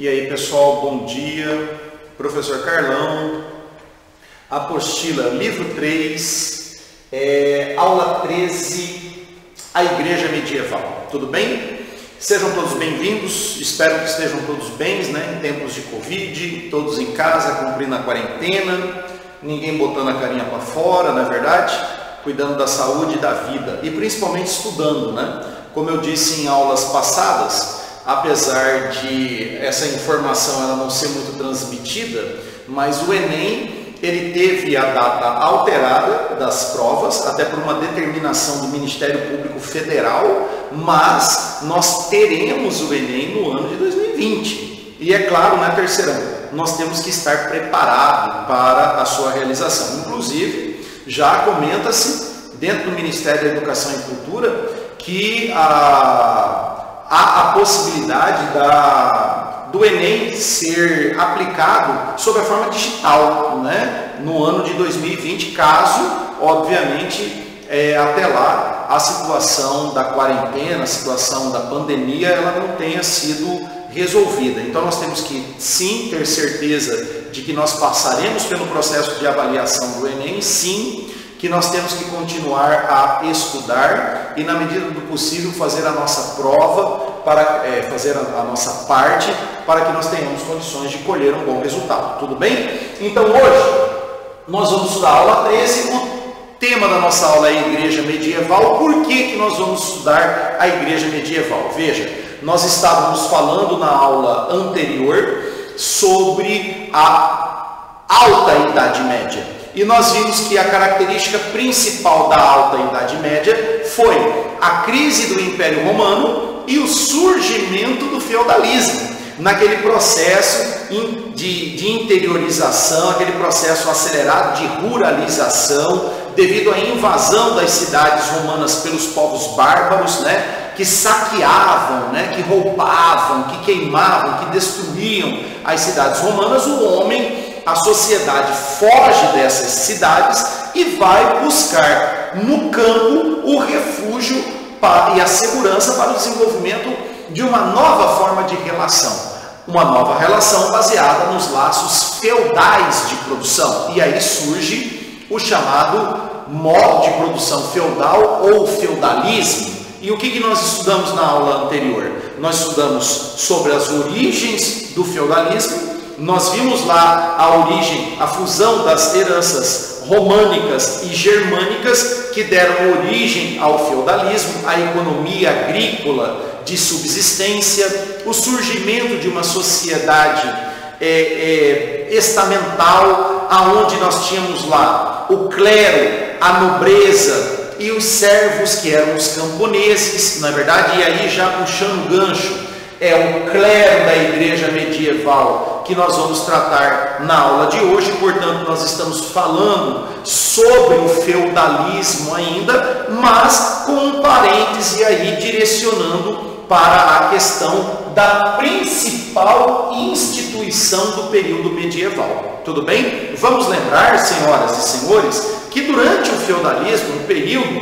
E aí pessoal, bom dia, professor Carlão, apostila livro 3, aula 13, a Igreja Medieval, tudo bem? Sejam todos bem-vindos, espero que estejam todos bem, né? Em tempos de Covid, todos em casa, cumprindo a quarentena, ninguém botando a carinha para fora, não é verdade? Cuidando da saúde e da vida, e principalmente estudando, né? Como eu disse em aulas passadas, apesar de essa informação ela não ser muito transmitida, mas o Enem ele teve a data alterada das provas, até por uma determinação do Ministério Público Federal, mas nós teremos o Enem no ano de 2020. E é claro, né, terceirão, nós temos que estar preparados para a sua realização. Inclusive, já comenta-se dentro do Ministério da Educação e Cultura que há a possibilidade do Enem ser aplicado sob a forma digital, né? No ano de 2020, caso, obviamente, até lá, a situação da quarentena, a situação da pandemia, ela não tenha sido resolvida. Então, nós temos que, sim, ter certeza de que nós passaremos pelo processo de avaliação do Enem, sim, que nós temos que continuar a estudar e, na medida do possível, fazer a nossa prova, para fazer a nossa parte, para que nós tenhamos condições de colher um bom resultado. Tudo bem? Então, hoje, nós vamos estudar a aula 13, o tema da nossa aula é a Igreja Medieval. Por que nós vamos estudar a Igreja Medieval? Veja, nós estávamos falando na aula anterior sobre a Alta Idade Média. E nós vimos que a característica principal da Alta Idade Média foi a crise do Império Romano e o surgimento do feudalismo, naquele processo de interiorização, aquele processo acelerado de ruralização, devido à invasão das cidades romanas pelos povos bárbaros, né, que saqueavam, né, que roubavam, que queimavam, que destruíam as cidades romanas. O homem, a sociedade foge dessas cidades e vai buscar no campo o refúgio e a segurança para o desenvolvimento de uma nova forma de relação. Uma nova relação baseada nos laços feudais de produção. E aí surge o chamado modo de produção feudal ou feudalismo. E o que nós estudamos na aula anterior? Nós estudamos sobre as origens do feudalismo. Nós vimos lá a origem, a fusão das heranças românicas e germânicas que deram origem ao feudalismo, à economia agrícola de subsistência, o surgimento de uma sociedade estamental, aonde nós tínhamos lá o clero, a nobreza e os servos, que eram os camponeses, na verdade. E aí, já puxando o gancho, é o clero da Igreja Medieval que nós vamos tratar na aula de hoje. Portanto, nós estamos falando sobre o feudalismo ainda, mas com um parêntese aí direcionando para a questão da principal instituição do período medieval. Tudo bem? Vamos lembrar, senhoras e senhores, que durante o feudalismo, um período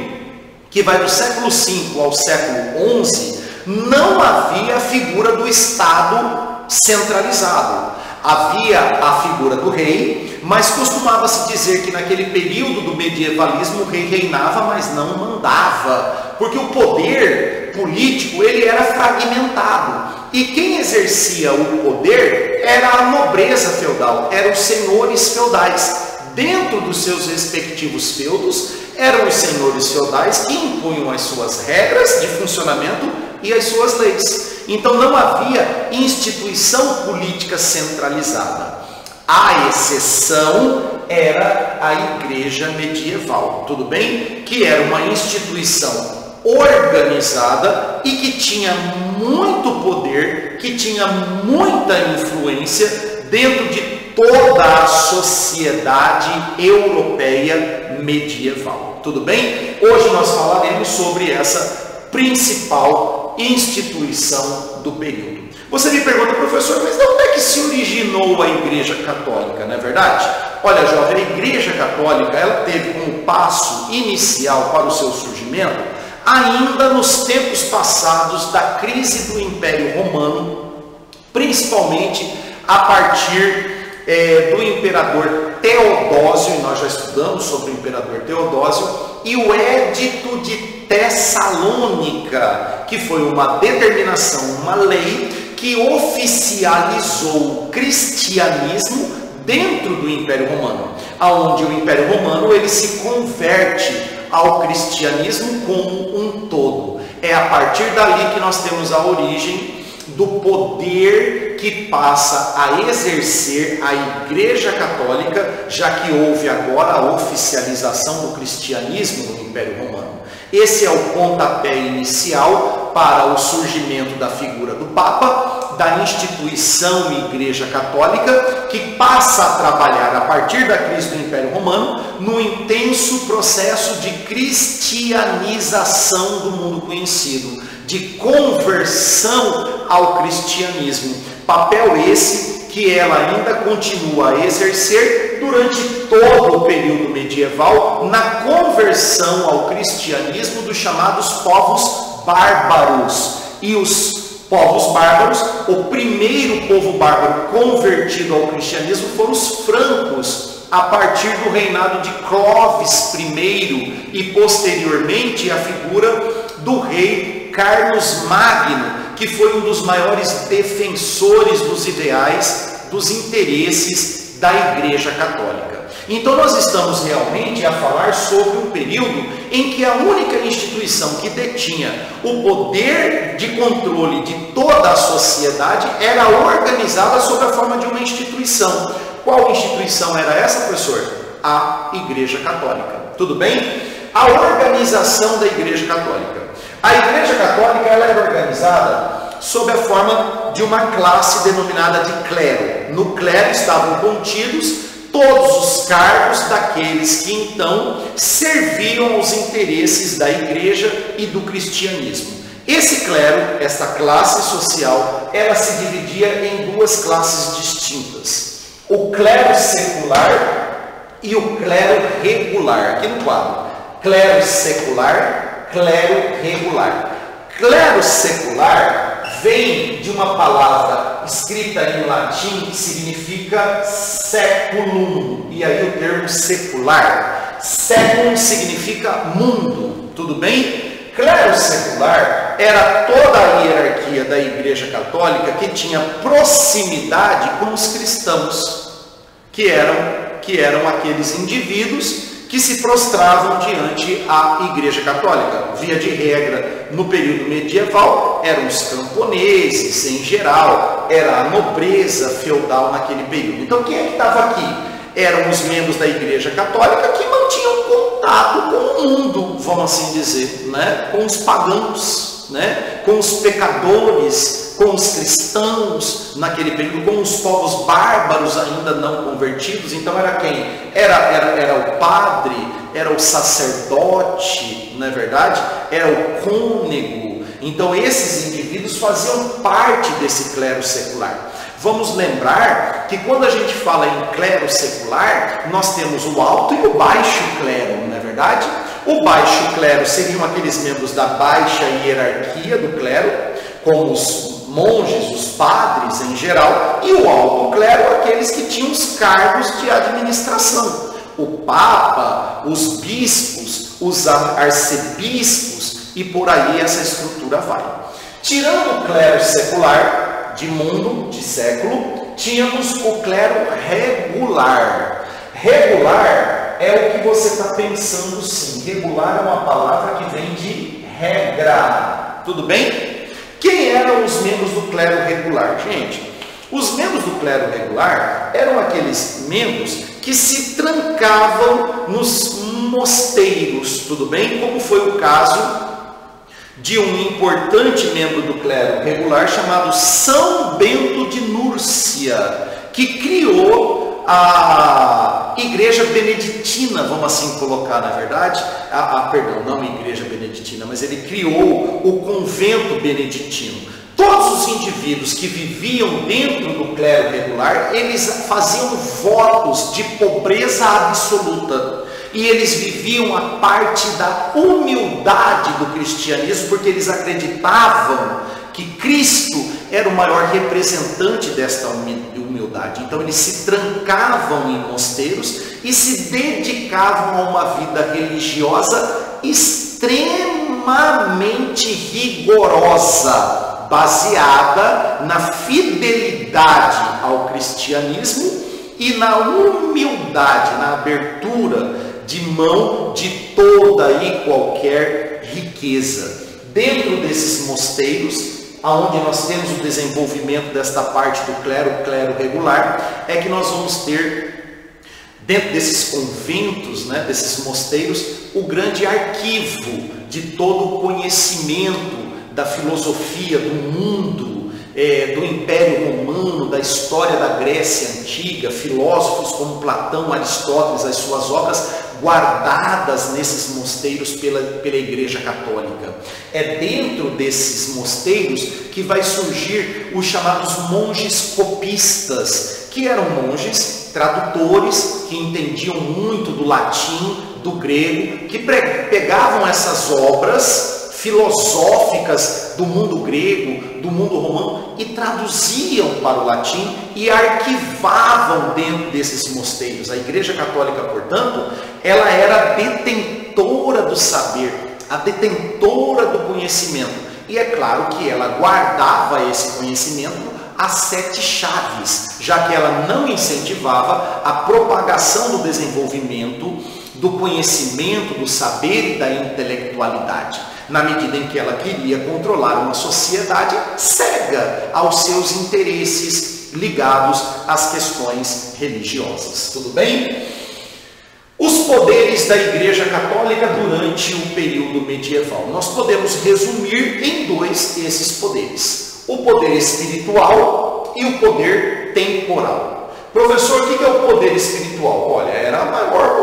que vai do século V ao século XI, não havia a figura do Estado centralizado. Havia a figura do rei, mas costumava-se dizer que naquele período do medievalismo o rei reinava, mas não mandava, porque o poder político ele era fragmentado. E quem exercia o poder era a nobreza feudal, eram os senhores feudais. Dentro dos seus respectivos feudos, eram os senhores feudais que impunham as suas regras de funcionamento e as suas leis. Então não havia instituição política centralizada. A exceção era a Igreja Medieval, tudo bem? Que era uma instituição organizada e que tinha muito poder, que tinha muita influência dentro de toda a sociedade europeia medieval. Tudo bem? Hoje nós falaremos sobre essa principal instituição do período. Você me pergunta, professor, mas de onde é que se originou a Igreja Católica, não é verdade? Olha, jovem, a Igreja Católica ela teve como passo inicial para o seu surgimento ainda nos tempos passados da crise do Império Romano, principalmente a partir do imperador Teodósio, e nós já estudamos sobre o imperador Teodósio, e o Édito de Tessalônica, que foi uma determinação, uma lei que oficializou o cristianismo dentro do Império Romano, aonde o Império Romano ele se converte ao cristianismo como um todo. É a partir dali que nós temos a origem do poder que passa a exercer a Igreja Católica, já que houve agora a oficialização do cristianismo no Império Romano. Esse é o pontapé inicial para o surgimento da figura do Papa, da instituição Igreja Católica, que passa a trabalhar a partir da crise do Império Romano no intenso processo de cristianização do mundo conhecido, de conversão ao cristianismo. Papel esse que ela ainda continua a exercer durante todo o período medieval na conversão ao cristianismo dos chamados povos bárbaros. E os povos bárbaros, o primeiro povo bárbaro convertido ao cristianismo foram os francos, a partir do reinado de Clovis I e posteriormente a figura do rei Carlos Magno, que foi um dos maiores defensores dos ideais, dos interesses da Igreja Católica. Então nós estamos realmente a falar sobre um período em que a única instituição que detinha o poder de controle de toda a sociedade era organizada sob a forma de uma instituição. Qual instituição era essa, professor? A Igreja Católica. Tudo bem? A organização da Igreja Católica. A Igreja Católica ela era organizada sob a forma de uma classe denominada de clero. No clero estavam contidos todos os cargos daqueles que então serviam aos interesses da Igreja e do cristianismo. Esse clero, essa classe social, ela se dividia em duas classes distintas. O clero secular e o clero regular. Aqui no quadro, clero secular, clero regular. Clero secular vem de uma palavra escrita em latim que significa seculum, e aí o termo secular. Seculum significa mundo, tudo bem? Clero secular era toda a hierarquia da Igreja Católica que tinha proximidade com os cristãos, que eram aqueles indivíduos que se prostravam diante a Igreja Católica. Via de regra, no período medieval, eram os camponeses em geral, era a nobreza feudal naquele período. Então quem é que estava aqui? Eram os membros da Igreja Católica que mantinham contato com o mundo, vamos assim dizer, né? Com os pagãos, né? Com os pecadores, com os cristãos naquele período, com os povos bárbaros ainda não convertidos. Então era quem? Era o padre, era o sacerdote, não é verdade? Era o cônego. Então esses indivíduos faziam parte desse clero secular. Vamos lembrar que quando a gente fala em clero secular, nós temos o alto e o baixo clero, não é verdade? O baixo clero seriam aqueles membros da baixa hierarquia do clero, como os monges, os padres em geral, e o alto clero, aqueles que tinham os cargos de administração. O Papa, os bispos, os arcebispos, e por aí essa estrutura vai. Tirando o clero secular, de mundo, de século, tínhamos o clero regular. Regular é o que você está pensando sim. Regular é uma palavra que vem de regra. Tudo bem? Quem eram os membros do clero regular? Gente, os membros do clero regular eram aqueles membros que se trancavam nos mosteiros, tudo bem? Como foi o caso de um importante membro do clero regular chamado São Bento de Núrcia, que criou a Igreja Beneditina, vamos assim colocar, na verdade, perdão, não a Igreja Beneditina, mas ele criou o convento beneditino. Todos os indivíduos que viviam dentro do clero regular, eles faziam votos de pobreza absoluta. E eles viviam a parte da humildade do cristianismo, porque eles acreditavam que Cristo era o maior representante desta humildade. Então eles se trancavam em mosteiros e se dedicavam a uma vida religiosa extremamente rigorosa, baseada na fidelidade ao cristianismo e na humildade, na abertura de mão de toda e qualquer riqueza. Dentro desses mosteiros, aonde nós temos o desenvolvimento desta parte do clero, o clero regular, é que nós vamos ter, dentro desses conventos, né, desses mosteiros, o grande arquivo de todo o conhecimento da filosofia, do mundo, do Império Romano, da história da Grécia Antiga, filósofos como Platão, Aristóteles, as suas obras guardadas nesses mosteiros pela Igreja Católica. É dentro desses mosteiros que vai surgir os chamados monges copistas, que eram monges tradutores, que entendiam muito do latim, do grego, que pegavam essas obras filosóficas do mundo grego, do mundo romano, e traduziam para o latim e arquivavam dentro desses mosteiros. A Igreja Católica, portanto, ela era a detentora do saber, a detentora do conhecimento. E é claro que ela guardava esse conhecimento às 7 chaves, já que ela não incentivava a propagação do desenvolvimento, do conhecimento, do saber e da intelectualidade, na medida em que ela queria controlar uma sociedade cega aos seus interesses ligados às questões religiosas. Tudo bem? Os poderes da Igreja Católica durante o período medieval. Nós podemos resumir em 2 esses poderes: o poder espiritual e o poder temporal. Professor, o que é o poder espiritual? Olha, era o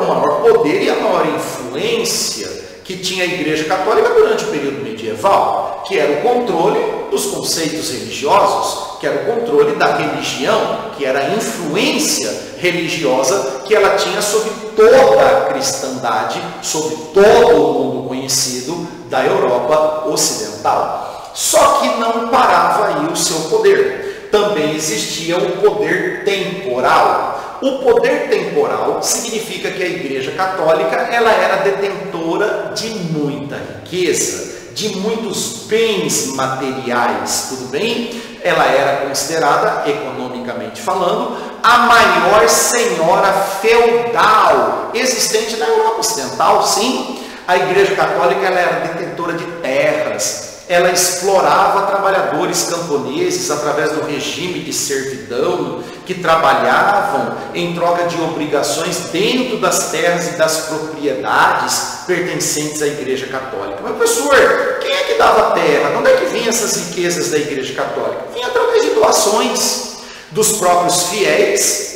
maior poder e a maior influência que tinha a Igreja Católica durante o período medieval, que era o controle dos conceitos religiosos, que era o controle da religião, que era a influência religiosa que ela tinha sobre toda a cristandade, sobre todo o mundo conhecido da Europa Ocidental. Só que não parava aí o seu poder. Também existia o poder temporal. O poder temporal significa que a Igreja Católica ela era detentora de muita riqueza, de muitos bens materiais, tudo bem? Ela era considerada, economicamente falando, a maior senhora feudal existente na Europa Ocidental, sim. A Igreja Católica ela era detentora de terras. Ela explorava trabalhadores camponeses através do regime de servidão, que trabalhavam em troca de obrigações dentro das terras e das propriedades pertencentes à Igreja Católica. Mas, professor, quem é que dava terra? De onde é que vinham essas riquezas da Igreja Católica? Vinha através de doações dos próprios fiéis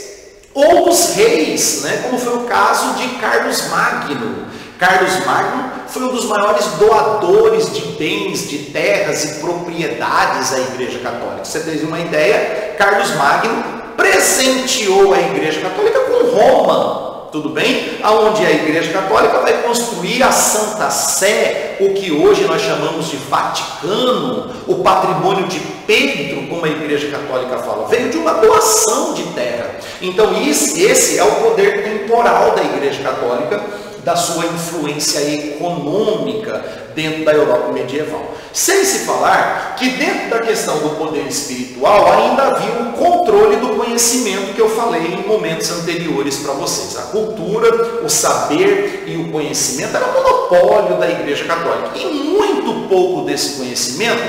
ou dos reis, né? Como foi o caso de Carlos Magno. Carlos Magno foi um dos maiores doadores de bens, de terras e propriedades à Igreja Católica. Você tem uma ideia? Carlos Magno presenteou a Igreja Católica com Roma, tudo bem? Aonde a Igreja Católica vai construir a Santa Sé, o que hoje nós chamamos de Vaticano, o patrimônio de Pedro, como a Igreja Católica fala, veio de uma doação de terra. Então esse é o poder temporal da Igreja Católica, da sua influência econômica dentro da Europa medieval. Sem se falar que dentro da questão do poder espiritual ainda havia o controle do conhecimento que eu falei em momentos anteriores para vocês. A cultura, o saber e o conhecimento era um monopólio da Igreja Católica. E muito pouco desse conhecimento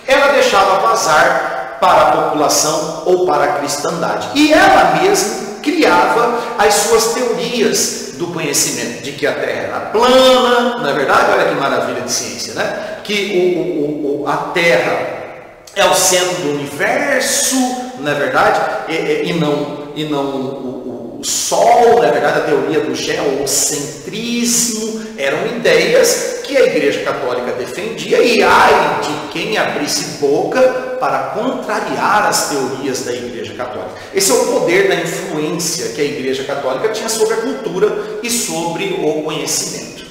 ela deixava vazar para a população ou para a cristandade. E ela mesma criava as suas teorias do conhecimento, de que a Terra era plana, não é verdade? Olha que maravilha de ciência, né? Que a Terra é o centro do universo, não é verdade? E não o Sol, na verdade, a teoria do geocentrismo, eram ideias que a Igreja Católica defendia, e ai de quem abrisse boca para contrariar as teorias da Igreja Católica. Esse é o poder da influência que a Igreja Católica tinha sobre a cultura e sobre o conhecimento.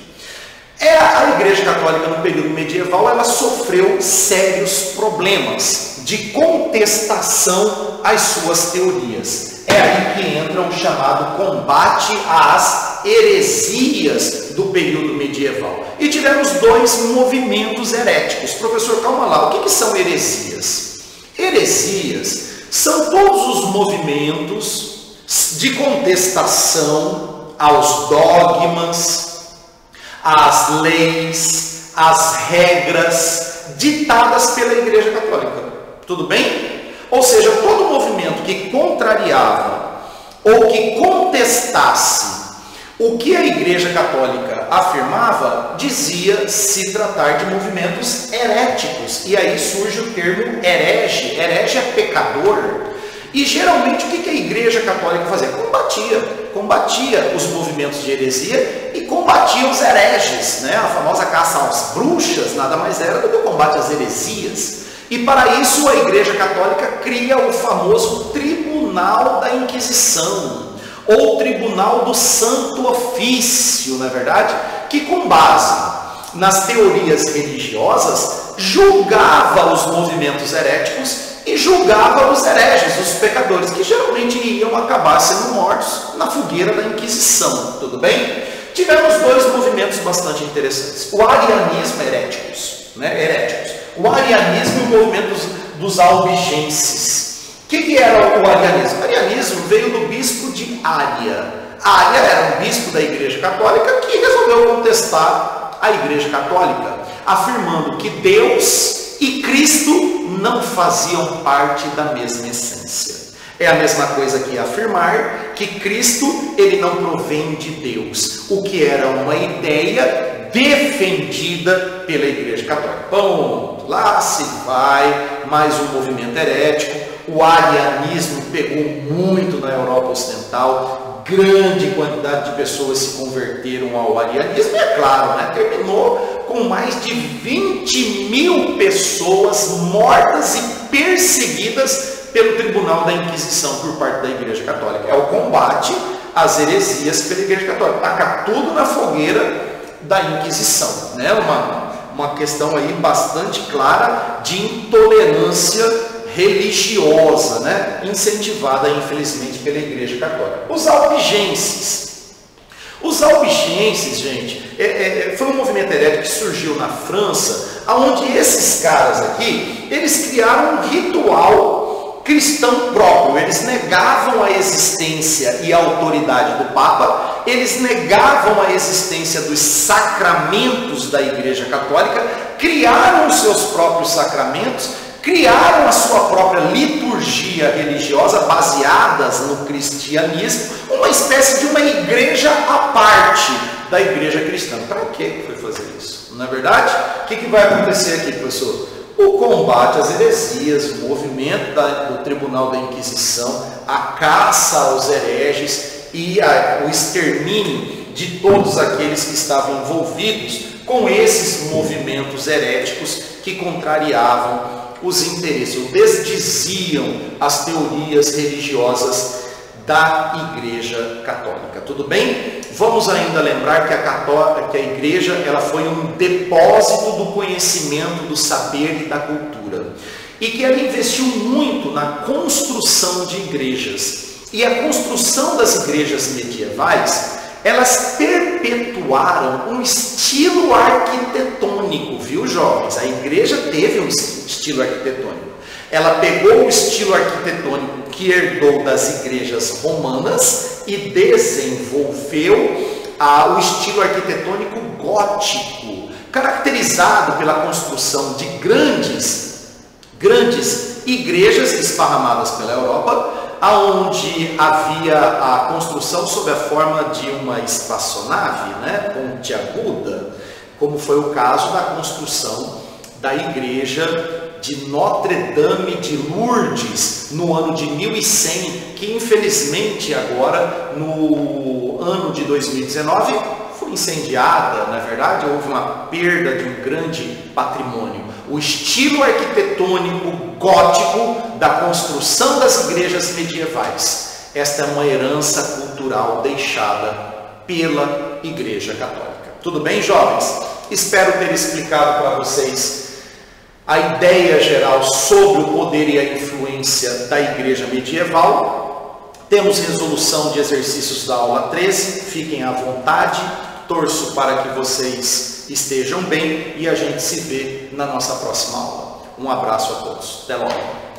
A Igreja Católica no período medieval ela sofreu sérios problemas de contestação às suas teorias. É aí que entra o chamado combate às heresias do período medieval. E tivemos dois movimentos heréticos. Professor, calma lá, o que são heresias? Heresias são todos os movimentos de contestação aos dogmas, às leis, às regras ditadas pela Igreja Católica. Tudo bem? Ou seja, todo movimento que contrariava ou que contestasse o que a Igreja Católica afirmava, dizia se tratar de movimentos heréticos. E aí surge o termo herege. Herege é pecador. E geralmente o que a Igreja Católica fazia? Combatia os movimentos de heresia e combatia os hereges, né? A famosa caça às bruxas nada mais era do que o combate às heresias. E para isso a Igreja Católica cria o famoso Tribunal da Inquisição, ou Tribunal do Santo Ofício, não é verdade? Que com base nas teorias religiosas julgava os movimentos heréticos e julgava os hereges, os pecadores, que geralmente iam acabar sendo mortos na fogueira da Inquisição, tudo bem? Tivemos dois movimentos bastante interessantes. O arianismo heréticos. O arianismo e o movimento dos albigenses. O que era o arianismo? O arianismo veio do bispo de Ária. Ária era um bispo da Igreja Católica que resolveu contestar a Igreja Católica, afirmando que Deus e Cristo não faziam parte da mesma essência. É a mesma coisa que afirmar que Cristo ele não provém de Deus, o que era uma ideia defendida pela Igreja Católica. Bom, lá se vai mais um movimento herético. O arianismo pegou muito na Europa Ocidental, grande quantidade de pessoas se converteram ao arianismo, e é claro, né, terminou com mais de 20 mil pessoas mortas e perseguidas pelo Tribunal da Inquisição por parte da Igreja Católica. É o combate às heresias pela Igreja Católica, tacar tudo na fogueira da Inquisição, né? Uma questão aí bastante clara de intolerância religiosa, né? Incentivada infelizmente pela Igreja Católica. Os albigenses, gente, foi um movimento herético que surgiu na França, onde esses caras aqui, eles criaram um ritual cristão próprio. Eles negavam a existência e a autoridade do Papa, eles negavam a existência dos sacramentos da Igreja Católica, criaram os seus próprios sacramentos, criaram a sua própria liturgia religiosa baseadas no cristianismo, uma espécie de uma igreja à parte da igreja cristã. Para que foi fazer isso? Não é verdade? O que vai acontecer aqui, professor? O combate às heresias, o movimento do Tribunal da Inquisição, a caça aos hereges e o extermínio de todos aqueles que estavam envolvidos com esses movimentos heréticos que contrariavam os interesses, ou desdiziam as teorias religiosas da Igreja Católica. Tudo bem? Vamos ainda lembrar que a Igreja ela foi um depósito do conhecimento, do saber e da cultura. E que ela investiu muito na construção de igrejas. E a construção das igrejas medievais, elas perpetuaram um estilo arquitetônico, viu, jovens? A igreja teve um estilo arquitetônico. Ela pegou o estilo arquitetônico que herdou das igrejas romanas e desenvolveu o estilo arquitetônico gótico, caracterizado pela construção de grandes igrejas esparramadas pela Europa, aonde havia a construção sob a forma de uma espaçonave, né, pontiaguda, como foi o caso da construção da igreja de Notre-Dame de Lourdes no ano de 1100, que infelizmente agora no ano de 2019 foi incendiada. Na verdade, houve uma perda de um grande patrimônio. O estilo arquitetônico gótico da construção das igrejas medievais. Esta é uma herança cultural deixada pela Igreja Católica. Tudo bem, jovens? Espero ter explicado para vocês a ideia geral sobre o poder e a influência da igreja medieval. Temos resolução de exercícios da aula 13, fiquem à vontade, torço para que vocês estejam bem e a gente se vê na nossa próxima aula. Um abraço a todos, até logo.